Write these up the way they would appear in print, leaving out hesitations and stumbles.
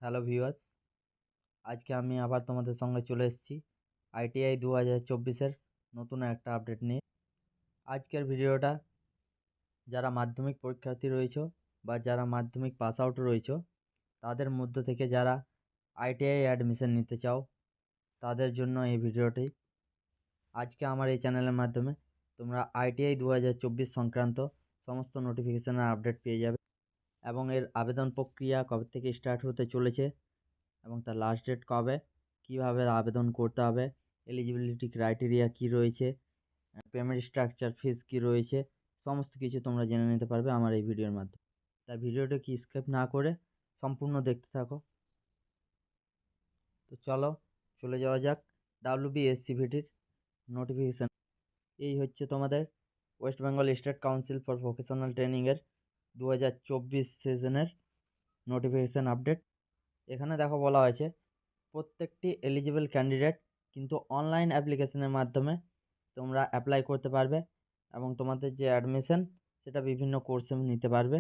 Hello viewers, আজকে আমি আবার তোমাদের সঙ্গে চলে এসেছি আইটিআই 2024-এর নতুন একটা আপডেট নিয়ে। আজকের ভিডিওটা যারা মাধ্যমিক পরীক্ষার্থী রয়েছে বা যারা মাধ্যমিক পাস আউট রয়েছে তাদের মধ্য থেকে যারা আইটিআই অ্যাডমিশন নিতে চাও তাদের জন্য এই ভিডিওটি। আজকে আমার এই চ্যানেলের মাধ্যমে তোমরা আইটিআই 2024 সংক্রান্ত সমস্ত নোটিফিকেশনের আপডেট পেয়ে যাবে এবং এর আবেদন প্রক্রিয়া কবে থেকে স্টার্ট হতে চলেছে এবং তার লাস্ট ডেট কবে, কীভাবে আবেদন করতে হবে, এলিজিবিলিটি ক্রাইটেরিয়া কী রয়েছে, পেমেন্ট স্ট্রাকচার, ফিস কী রয়েছে, সমস্ত কিছু তোমরা জেনে নিতে পারবে আমার এই ভিডিওর মাধ্যমে। তাই ভিডিওটা কি স্কিপ না করে সম্পূর্ণ দেখতে থাকো। তো চলো চলে যাওয়া যাক WBSCVTর নোটিফিকেশান। এই হচ্ছে তোমাদের West Bengal state council for vocational ট্রেনিংয়ের 2024 সেশনের নোটিফিকেশান আপডেট। এখানে দেখো বলা হয়েছে প্রত্যেকটি এলিজিবল ক্যান্ডিডেট কিন্তু অনলাইন অ্যাপ্লিকেশনের মাধ্যমে তোমরা অ্যাপ্লাই করতে পারবে এবং তোমাদের যে অ্যাডমিশন সেটা বিভিন্ন কোর্সে নিতে পারবে।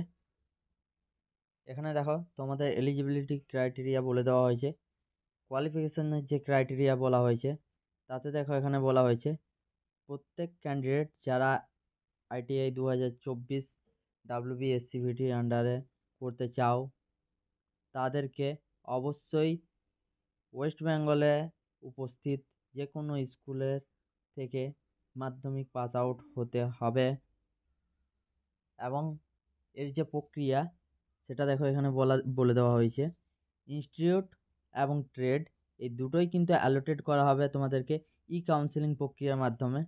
এখানে দেখো তোমাদের এলিজিবিলিটি ক্রাইটেরিয়া বলে দেওয়া হয়েছে, কোয়ালিফিকেশনের যে ক্রাইটেরিয়া বলা হয়েছে তাতে দেখো এখানে বলা হয়েছে প্রত্যেক ক্যান্ডিডেট যারা আইটিআই 2024 WBSCVTর আন্ডারে করতে চাও তাদেরকে অবশ্যই ওয়েস্ট বেঙ্গলে উপস্থিত যে কোনো স্কুলের থেকে মাধ্যমিক পাস আউট হতে হবে এবং এর যে প্রক্রিয়া সেটা দেখো এখানে বলে দেওয়া হয়েছে। ইনস্টিটিউট এবং ট্রেড এই দুটোই কিন্তু অ্যালোটেড করা হবে তোমাদেরকে কাউন্সেলিং প্রক্রিয়ার মাধ্যমে,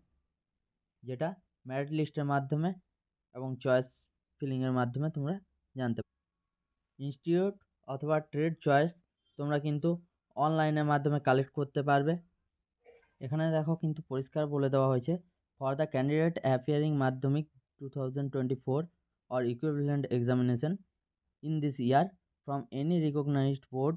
যেটা মেরিট লিস্টের মাধ্যমে এবং চয়েস ফিলিংয়ের মাধ্যমে তোমরা জানতে পারো। ইনস্টিটিউট অথবা ট্রেড চয়েস তোমরা কিন্তু অনলাইনের মাধ্যমে কালেক্ট করতে পারবে। এখানে দেখো কিন্তু পরিষ্কার বলে দেওয়া হয়েছে ফর দ্য ক্যান্ডিডেট অ্যাপিয়ারিং মাধ্যমিক 2024 or equivalent examination in this year from any recognized board,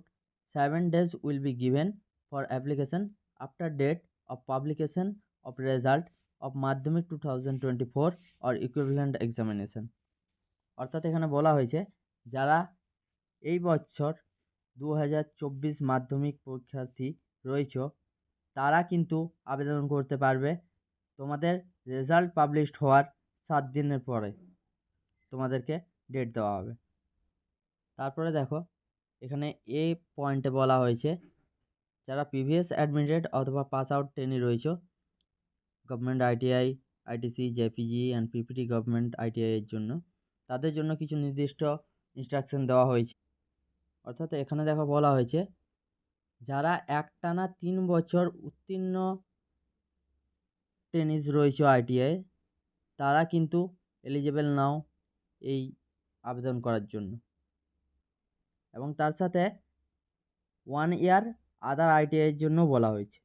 7 days will be given for application after date of publication of result of madhyamik 2024 or equivalent examination। অর্থাৎ এখানে বলা হয়েছে যারা এই বছর 2024 মাধ্যমিক পরীক্ষার্থী রয়েছে তারা কিন্তু আবেদন করতে পারবে তোমাদের রেজাল্ট পাবলিশড হওয়ার 7 দিনের পরে তোমাদেরকে ডেট দেওয়া হবে। তারপরে দেখো এখানে এই পয়েন্টে বলা হয়েছে যারা প্রিভিয়াস অ্যাডমিটেড অথবা পাস আউট ট্রেনি রয়েছে government ITI, ITC, JPG and PPT government ITI এর জন্য তাদের জন্য কিছু নির্দিষ্ট ইনস্ট্রাকশন দেওয়া হয়েছে। অর্থাৎ এখানে দেখো বলা হয়েছে যারা একটানা 3 বছর উত্তীর্ণ ট্রেনিজ রয়েছে আইটিআই তারা কিন্তু এলিজিবল নাও এই আবেদন করার জন্য, এবং তার সাথে 1 ইয়ার আদার আইটিআই এর জন্য বলা হয়েছে।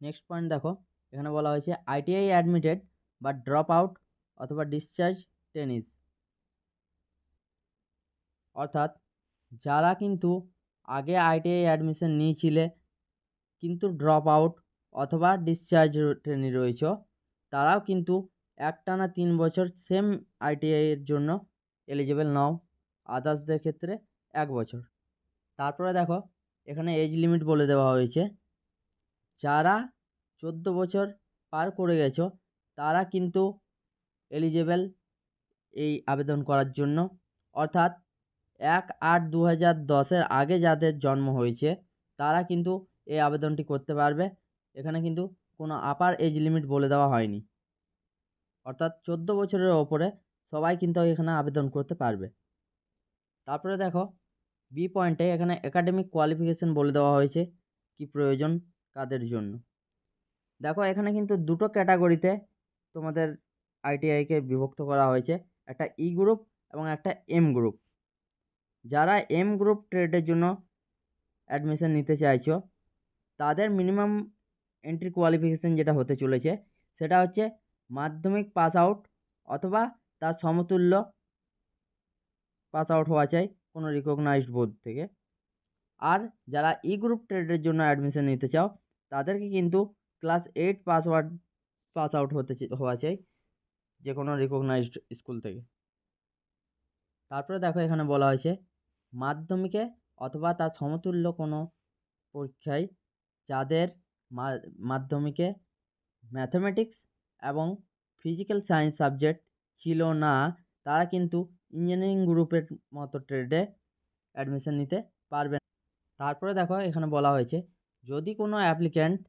নেক্সট পয়েন্ট দেখো এখানে বলা হয়েছে আইটিআই অ্যাডমিটেড বা ড্রপ আউট অথবা ডিসচার্জ ট্রেনিজ, অর্থাৎ যারা কিন্তু আগে আইটিআই অ্যাডমিশন নিয়েছিলে কিন্তু ড্রপ আউট অথবা ডিসচার্জ ট্রেনি রয়েছে তারাও কিন্তু একটানা 3 বছর সেম আইটিআই এর জন্য এলিজিবল নাও, আদার্সদের ক্ষেত্রে 1 বছর। তারপরে দেখো এখানে এজ লিমিট বলে দেওয়া হয়েছে যারা 14 বছর পার করে গেছো তারা কিন্তু এলিজিবল এই আবেদন করার জন্য, অর্থাৎ 1/8/2010 আগে যাদের জন্ম হয়েছে তারা কিন্তু এই আবেদনটি করতে পারবে। এখানে কিন্তু কোনো আপার এজ লিমিট বলে দেওয়া হয়নি, অর্থাৎ 14 বছরের ওপরে সবাই কিন্তু এখানে আবেদন করতে পারবে। তারপরে দেখো বি পয়েন্টে এখানে একাডেমিক কোয়ালিফিকেশন বলে দেওয়া হয়েছে কি প্রয়োজন কাদের জন্য। দেখো এখানে কিন্তু দুটো ক্যাটাগরিতে তোমাদের আইটিআইকে বিভক্ত করা হয়েছে, একটা ই গ্রুপ এবং একটা এম গ্রুপ। যারা এম গ্রুপ ট্রেডের জন্য অ্যাডমিশন নিতে চাইছো তাদের মিনিমাম এন্ট্রি কোয়ালিফিকেশন যেটা হতে চলেছে সেটা হচ্ছে মাধ্যমিক পাস আউট অথবা তার সমতুল্য পাস আউট হওয়া চাই কোনো রিকগনাইজড বোর্ড থেকে। আর যারা ই গ্রুপ ট্রেডের জন্য অ্যাডমিশন নিতে চাও তাদেরকে কিন্তু ক্লাস 8 পাস আউট হওয়া চাই যে কোনো রিকগনাইজড স্কুল থেকে। তারপরে দেখো এখানে বলা হয়েছে মাধ্যমিকে অথবা তার সমতুল্য কোনো পরীক্ষায় যাদের মাধ্যমিকে ম্যাথামেটিক্স এবং ফিজিক্যাল সায়েন্স সাবজেক্ট ছিল না, তারা কিন্তু ইঞ্জিনিয়ারিং গ্রুপের মতো ট্রেডে অ্যাডমিশন নিতে পারবেন। তারপরে দেখো এখানে বলা হয়েছে, যদি কোনো অ্যাপ্লিক্যান্ট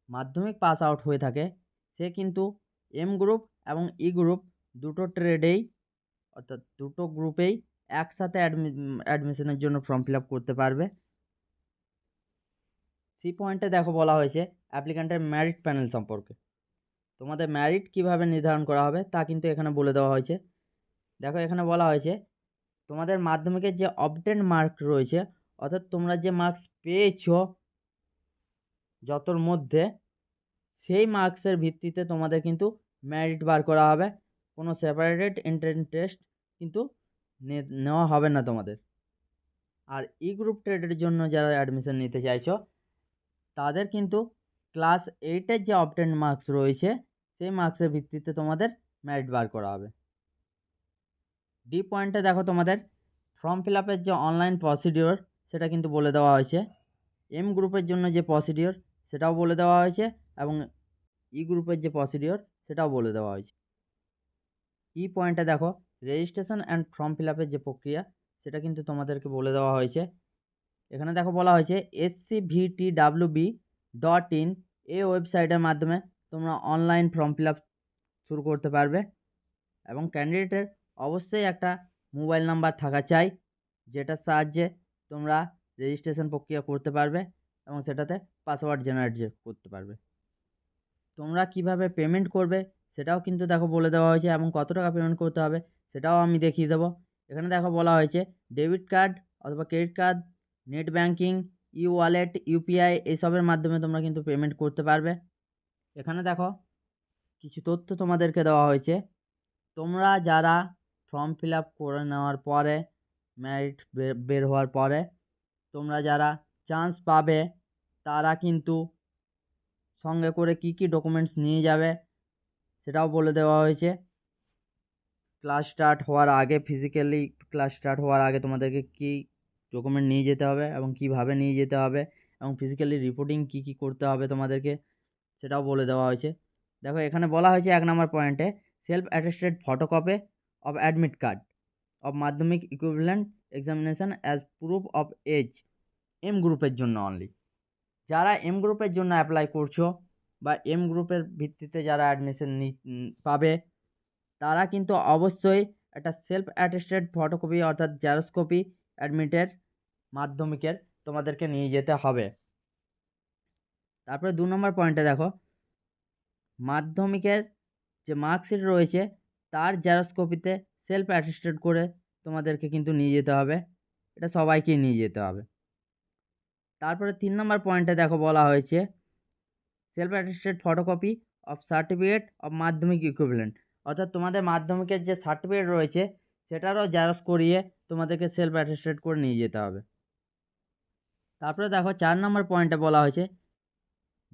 মাধ্যমিক পাস আউট হয়ে থাকে, সে কিন্তু এম গ্রুপ এবং ই গ্রুপ দুটো ট্রেডেই অর্থাৎ দুটো গ্রুপেই একসাথে অ্যাডমিশনের জন্য ফর্ম ফিল আপ করতে পারবে। সি পয়েন্টে দেখো বলা হয়েছে অ্যাপ্লিক্যান্টের মেরিট প্যানেল সম্পর্কে। তোমাদের মেরিট কিভাবে নির্ধারণ করা হবে তা কিন্তু এখানে বলে দেওয়া হয়েছে। দেখো এখানে বলা হয়েছে তোমাদের মাধ্যমিকের যে অবটেন মার্ক রয়েছে, অর্থাৎ তোমরা যে মার্কস পেয়েছো যতর মধ্যে, সেই মার্কসের ভিত্তিতে তোমাদের কিন্তু মেরিট বার করা হবে। কোনো সেপারেটেড এন্ট্রান্স টেস্ট কিন্তু নেওয়া হবে না তোমাদের। আর ই গ্রুপ ট্রেডের জন্য যারা অ্যাডমিশন নিতে চাইছো, তাদের কিন্তু ক্লাস 8-এর যে অবটেন মার্কস রয়েছে, সেই মার্কসের ভিত্তিতে তোমাদের মেরিট বার করা হবে। ডি পয়েন্টে দেখো তোমাদের ফর্ম ফিল আপের যে অনলাইন প্রসিডিওর, সেটা কিন্তু বলে দেওয়া হয়েছে। এম গ্রুপের জন্য যে প্রসিডিওর সেটাও বলে দেওয়া হয়েছে, এবং ই গ্রুপের যে প্রসিডিওর সেটাও বলে দেওয়া হয়েছে। ই পয়েন্টে দেখো রেজিস্ট্রেশন অ্যান্ড ফর্ম ফিল আপের যে প্রক্রিয়া, সেটা কিন্তু তোমাদেরকে বলে দেওয়া হয়েছে। এখানে দেখো বলা হয়েছে scvtwb.in এই ওয়েবসাইটের মাধ্যমে তোমরা অনলাইন ফর্ম ফিল আপ শুরু করতে পারবে, এবং ক্যান্ডিডেটের অবশ্যই একটা মোবাইল নাম্বার থাকা চাই, যেটার সাহায্যে তোমরা রেজিস্ট্রেশন প্রক্রিয়া করতে পারবে এবং সেটাতে পাসওয়ার্ড জেনারেট করতে পারবে। তোমরা কিভাবে পেমেন্ট করবে সেটাও কিন্তু দেখো বলে দেওয়া হয়েছে, এবং কত টাকা পেমেন্ট করতে হবে সেটাও আমি দেখিয়ে দেবো। এখানে দেখো বলা হয়েছে ডেবিট কার্ড অথবা ক্রেডিট কার্ড, নেট ব্যাঙ্কিং, ই ওয়ালেট, ইউপিআই এইসবের মাধ্যমে তোমরা কিন্তু পেমেন্ট করতে পারবে। এখানে দেখো কিছু তথ্য তোমাদেরকে দেওয়া হয়েছে। তোমরা যারা ফর্ম ফিল আপ করে নেওয়ার পরে, মেরিট বের হওয়ার পরে তোমরা যারা চান্স পাবে, তারা কিন্তু সঙ্গে করে কি কি ডকুমেন্টস নিয়ে যাবে সেটাও বলে দেওয়া হয়েছে। ক্লাস স্টার্ট হওয়ার আগে, ফিজিক্যালি ক্লাস স্টার্ট হওয়ার আগে তোমাদেরকে কি ডকুমেন্ট নিয়ে যেতে হবে এবং কিভাবে নিয়ে যেতে হবে, এবং ফিজিক্যালি রিপোর্টিং কি কি করতে হবে তোমাদেরকে, সেটাও বলে দেওয়া হয়েছে। দেখো এখানে বলা হয়েছে 1 নম্বর পয়েন্টে self attested photocopy of admit card of Madhyamik equivalent examination as proof of age, M গ্রুপের জন্য অনলি। যারা এম গ্রুপের জন্য অ্যাপ্লাই করছো বা এম গ্রুপের ভিত্তিতে যারা অ্যাডমিশন পাবে, তারা কিন্তু অবশ্যই একটা সেলফ অ্যাটেস্টেড ফটোকপি অর্থাৎ জেরক্স কপি অ্যাডমিটের মাধ্যমিকের তোমাদেরকে নিয়ে যেতে হবে। তারপরে 2 নম্বর পয়েন্টে দেখো মাধ্যমিকের যে মার্কশিট রয়েছে তার জেরক্স কপিতে সেলফ অ্যাটেস্টেড করে তোমাদেরকে কিন্তু নিয়ে যেতে হবে, এটা সবাইকেই নিয়ে যেতে হবে। তারপরে 3 নম্বর পয়েন্টে দেখো বলা হয়েছে self attested photocopy of certificate of Madhyamik equivalent, অর্থাৎ তোমাদের মাধ্যমিকের যে সার্টিফিকেট রয়েছে সেটারও জেরক্স করিয়ে তোমাদেরকে সেলফ অ্যাটেস্টেড করে নিয়ে যেতে হবে। তারপরে দেখো 4 নম্বর পয়েন্টে বলা হয়েছে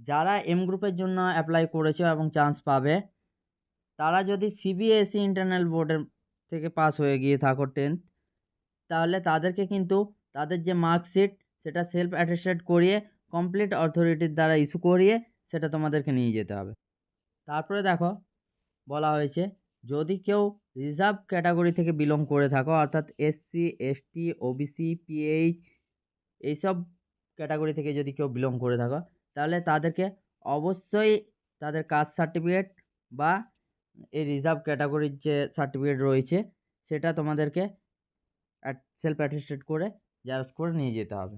যারা এম গ্রুপের জন্য অ্যাপ্লাই করেছো এবং চান্স পাবে, তারা যদি সিবিএসই ইন্টারনাল বোর্ডের থেকে পাস হয়ে গিয়ে থাকো 10th, তাহলে তাদেরকে কিন্তু তাদের যে মার্কশিট সেটা সেলফ অ্যাটেস্টেড করিয়ে কমপ্লিট অথরিটির দ্বারা ইস্যু করিয়ে সেটা তোমাদেরকে নিয়ে যেতে হবে। তারপরে দেখো বলা হয়েছে যদি কেউ রিজার্ভ ক্যাটাগরি থেকে বিলং করে থাকো, অর্থাৎ এসসি, এসটি, ওবিসি, পিএইচ এইসব ক্যাটাগরি থেকে যদি কেউ বিলং করে থাকো, তাহলে তাদেরকে অবশ্যই তাদের কাস্ট সার্টিফিকেট বা এই রিজার্ভ ক্যাটাগরির যে সার্টিফিকেট রয়েছে সেটা তোমাদেরকে সেলফ অ্যাটেস্টেড করে জেরক্স করে নিয়ে যেতে হবে।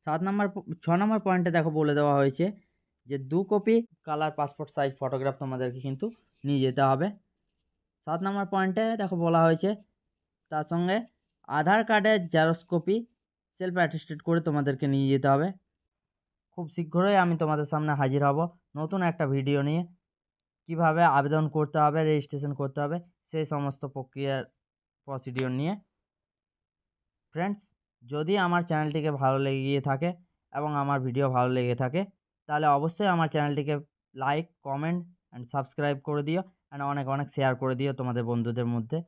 6 নম্বর পয়েন্টে দেখো বলে দেওয়া হয়েছে যে 2 copy colour passport size photograph তোমাদেরকে কিন্তু নিয়ে যেতে হবে। 7 নম্বর পয়েন্টে দেখো বলা হয়েছে তার সঙ্গে আধার কার্ডের জেরক্স কপি সেলফ অ্যাটেস্টেড করে তোমাদেরকে নিয়ে যেতে হবে। খুব শীঘ্রই আমি তোমাদের সামনে হাজির হব নতুন একটা ভিডিও নিয়ে, কিভাবে আবেদন করতে হবে, রেজিস্ট্রেশন করতে হবে, সেই সমস্ত প্রক্রিয়ার প্রসিডিওর নিয়ে। ফ্রেন্ডস, যদি আমার চ্যানেলটিকে ভালো লেগে গিয়ে থাকে এবং আমার ভিডিও ভালো লেগে থাকে, তাহলে অবশ্যই আমার চ্যানেলটিকে লাইক, কমেন্ট অ্যান্ড সাবস্ক্রাইব করে দিও, অ্যান্ড অনেক অনেক শেয়ার করে দিও তোমাদের বন্ধুদের মধ্যে।